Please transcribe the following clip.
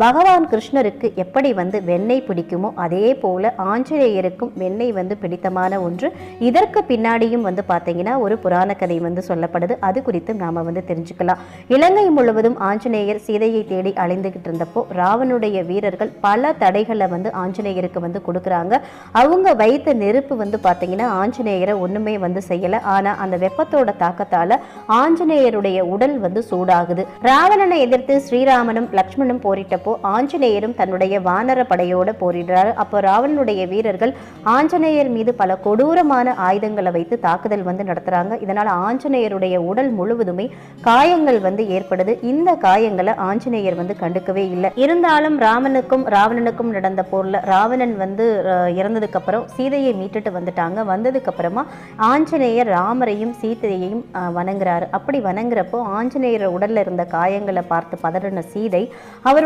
பகவான் கிருஷ்ணருக்கு எப்படி வெண்ணெய் பிடிக்குமோ அதே போல ஆஞ்சநேயருக்கும் வெண்ணெய் பிடித்தமான ஒன்று. இதற்கு பின்னாடியும் பார்த்தீங்கன்னா ஒரு புராண கதை சொல்லப்படுது. அது குறித்து நாம தெரிஞ்சுக்கலாம். இலங்கை முழுவதும் ஆஞ்சநேயர் சீதையை தேடி அலைந்துகிட்டு இருந்தப்போ ராவனுடைய வீரர்கள் பல தடைகளை ஆஞ்சநேயருக்கு கொடுக்குறாங்க. அவங்க வைத்த நெருப்பு பார்த்தீங்கன்னா ஆஞ்சநேயரை ஒண்ணுமே செய்யல. ஆனா அந்த வெப்பத்தோட தாக்கத்தால ஆஞ்சநேயருடைய உடல் சூடாகுது. ராவணனை எதிர்த்து ஸ்ரீராமனும் லக்ஷ்மணும் போரிட்டப்போ ஆஞ்சநேயரும் தன்னுடைய வானர படையோட போரிடுறாரு. அப்போ ராவணனுடைய வீரர்கள் ஆஞ்சநேயர் மீது பல கொடூரமான ஆயுதங்களை வைத்து தாக்குதல் நடத்துறாங்க. இதனால ஆஞ்சநேயருடைய உடல் முழுவதுமே காயங்கள் ஏற்படுது. இந்த காயங்களை ஆஞ்சநேயர் கண்டுக்கவே இல்லை. இருந்தாலும் ராவணனுக்கும் நடந்த போர்ல ராவணன் இறந்ததுக்கு அப்புறம் சீதையை மீட்டுட்டு வந்ததுக்கு அப்புறமா ஆஞ்சநேயர் ராமரையும் சீதையையும் வணங்குறாரு. அப்படி வணங்குறப்போ ஆஞ்சநேயர் உடல்ல இருந்த காயங்களை பார்த்து பதறின சீதை அவர்